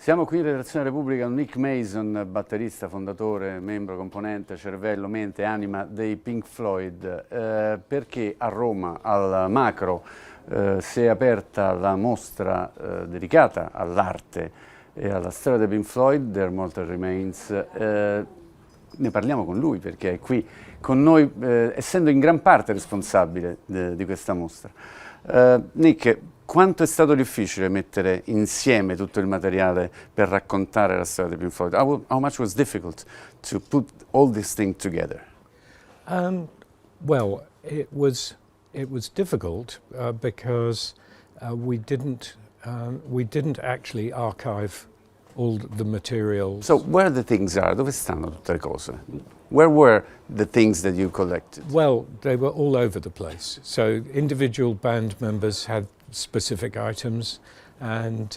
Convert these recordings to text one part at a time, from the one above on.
Siamo qui in redazione Repubblica con Nick Mason, batterista, fondatore, membro, componente, cervello, mente, anima dei Pink Floyd, perché a Roma, al Macro, si è aperta la mostra dedicata all'arte e alla storia dei Pink Floyd, Their Mortal Remains. Ne parliamo con lui perché è qui con noi, essendo in gran parte responsabile di questa mostra. Nick, quanto è stato difficile mettere insieme tutto il materiale per raccontare la storia dei Pink Floyd? How much was difficult to put all this thing together? Well, it was difficult because we didn't actually archive all the materials. So where the things are? Dove stanno tutte le cose? Where were the things that you collected? Well, they were all over the place. So individual band members had specific items, and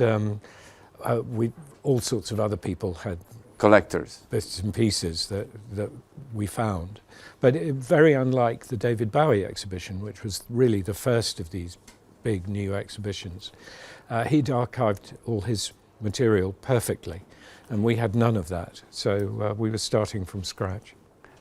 all sorts of other people had Collectors. bits and pieces that we found. But very unlike the David Bowie exhibition, which was really the first of these big new exhibitions, he'd archived all his material perfectly, and we had none of that. So we were starting from scratch.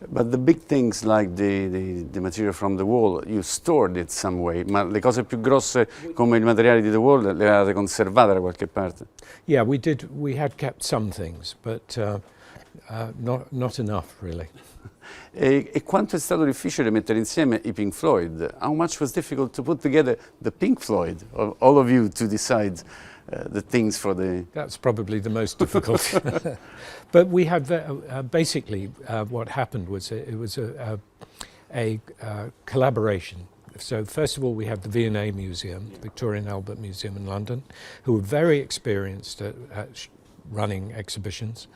But the big things like the material from the wall, you stored it some way, ma le cose più grosse come i materiali di The Wall le avete conservate da qualche parte? Yeah, we did. We had kept some things, but not enough really. E quanto è stato difficile mettere insieme i Pink Floyd? How much was difficult to put together the Pink Floyd, of all of you to decide the things for the... That's probably the most difficult. But we had, basically what happened was it was a collaboration. So first of all we had the V&A Museum, Victoria and Albert Museum in London, who were very experienced at running exhibitions.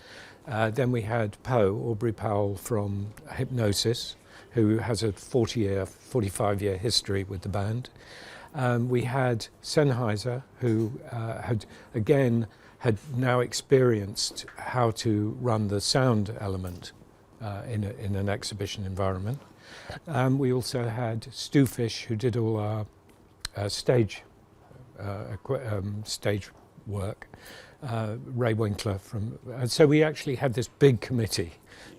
Then we had Aubrey Powell from Hypnosis, who has a 45-year history with the band. We had Sennheiser, who had now experienced how to run the sound element in an exhibition environment. We also had Stu Fish, who did all our stage work. Ray Winkler so we actually had this big committee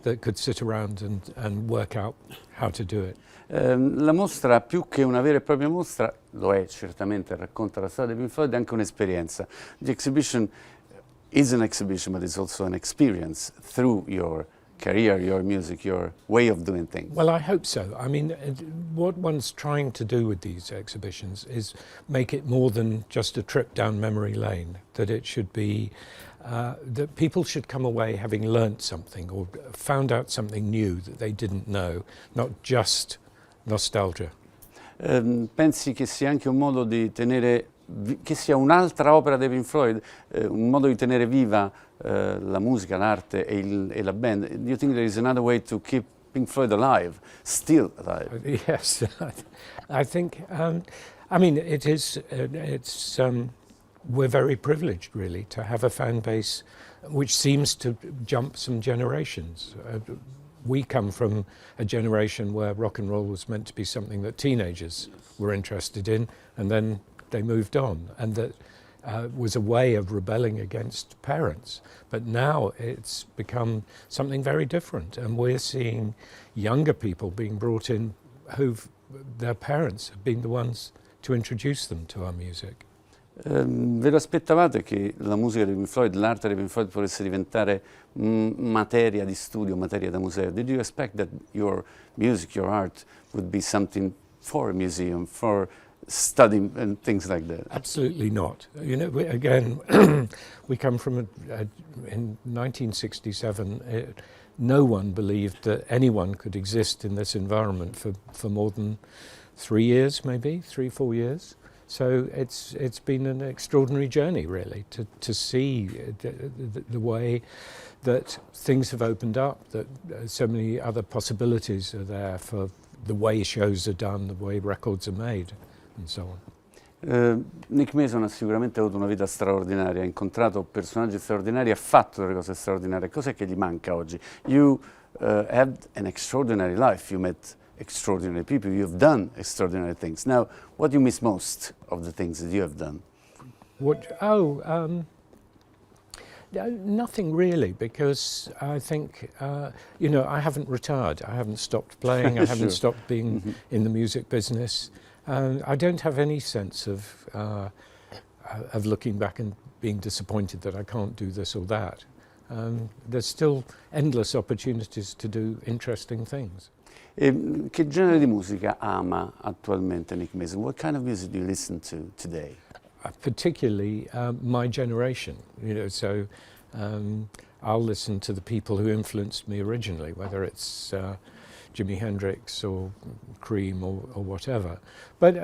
that could sit around and work out how to do it. La mostra, più che una vera e propria mostra, lo è certamente, racconta la storia dei Pink Floyd, è anche un'esperienza. The exhibition is an exhibition, but it's also an experience through your career, your music, your way of doing things. Well, I hope so. I mean, what one's trying to do with these exhibitions is make it more than just a trip down memory lane, that it should be, that people should come away having learnt something or found out something new that they didn't know, not just nostalgia. Pensi che sia anche un modo di tenere, che sia un'altra opera dei Pink Floyd, un modo di tenere viva la musica, l'arte e la band? Do you think there is another way to keep Pink Floyd alive, still alive? Yes, I think, I mean, it is, we're very privileged really to have a fan base which seems to jump some generations. We come from a generation where rock and roll was meant to be something that teenagers were interested in, and then they moved on, and that was a way of rebelling against parents. But now it's become something very different, and we're seeing younger people being brought in their parents have been the ones to introduce them to our music. Ve lo aspettavate che la musica dei Pink Floyd, l'arte dei Pink Floyd potesse diventare materia di studio, materia da museo? Did you expect that your music, your art would be something for a museum, for studying and things like that? Absolutely not. You know, again, we come from in 1967, no one believed that anyone could exist in this environment for more than 3 years, maybe 3-4 years. So it's been an extraordinary journey, really, to see the way that things have opened up, that so many other possibilities are there for the way shows are done, the way records are made, and so on. Nick Mason ha sicuramente avuto una vita straordinaria, ha incontrato personaggi straordinari, ha fatto delle cose straordinarie. Cos'è che gli manca oggi? You had an extraordinary life, you met extraordinary people, you've done extraordinary things. Now, what do you miss most of the things that you have done? Nothing really, because I think, you know, I haven't retired. I haven't stopped playing. I haven't stopped being in the music business. I don't have any sense of looking back and being disappointed that I can't do this or that. There's still endless opportunities to do interesting things. Che genere di musica ama attualmente Nick Mason? What kind of music do you listen to today? Particularly my generation, you know, so I'll listen to the people who influenced me originally, whether it's Jimi Hendrix or Cream or whatever. But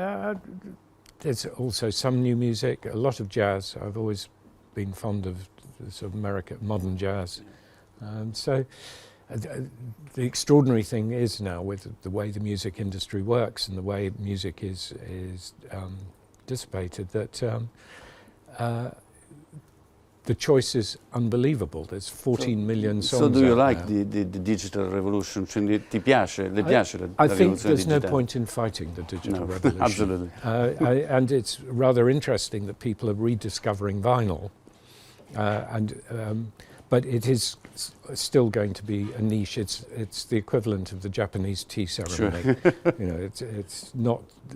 there's also some new music, a lot of jazz. I've always been fond of sort of American modern jazz. So the extraordinary thing is now, with the way the music industry works and the way music is dissipated, that the choice is unbelievable. There's 14 million songs. So do you like the digital revolution? Ti piace? Le piace la I think there's digitale? no point in fighting the digital revolution. Absolutely. And it's rather interesting that people are rediscovering vinyl. But it is still going to be a niche. It's the equivalent of the Japanese tea ceremony. Sure. You know,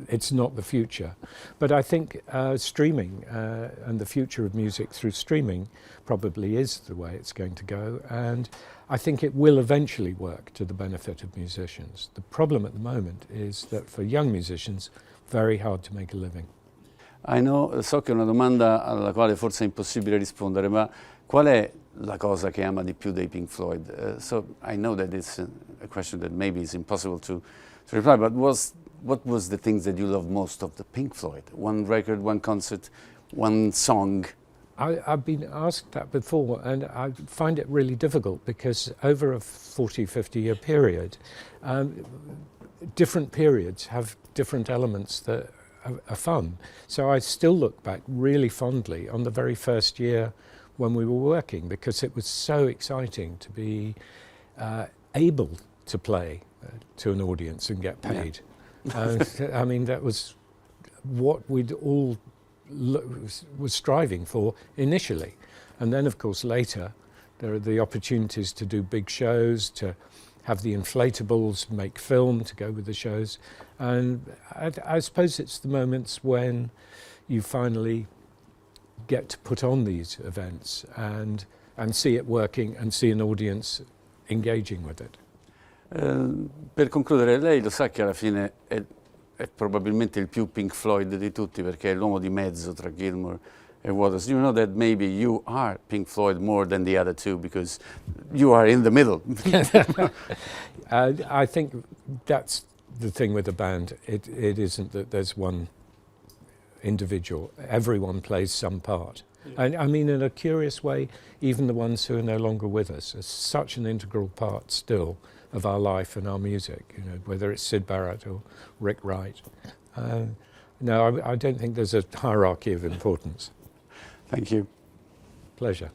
it's not the future. But I think streaming and the future of music through streaming probably is the way it's going to go. And I think it will eventually work to the benefit of musicians. The problem at the moment is that for young musicians, very hard to make a living. So che è una domanda alla quale forse è impossibile rispondere, ma qual è la cosa che ama di più dei Pink Floyd? So I know that it's a question that maybe is impossible to reply, but what was the things that you love most of the Pink Floyd? One record, one concert, one song? I've been asked that before, and I find it really difficult, because over a 40, 50-year period, different periods have different elements that are fun. So I still look back really fondly on the very first year when we were working, because it was so exciting to be able to play to an audience and get paid. I mean, that was what we'd all was striving for initially. And then, of course, later, there are the opportunities to do big shows, to have the inflatables, make film to go with the shows. And I suppose it's the moments when you finally get to put on these events and see it working and see an audience engaging with it. Per concludere, lei lo sa che alla fine è probabilmente il più Pink Floyd di tutti, perché è l'uomo di mezzo tra Gilmour e Waters. You know that maybe you are Pink Floyd more than the other two, because you are in the middle. I think that's the thing with the band. It isn't that there's one individual. Everyone plays some part. And I mean, in a curious way, even the ones who are no longer with us are such an integral part still of our life and our music, you know, whether it's Syd Barrett or Rick Wright. No, I don't think there's a hierarchy of importance. Thank you. Pleasure.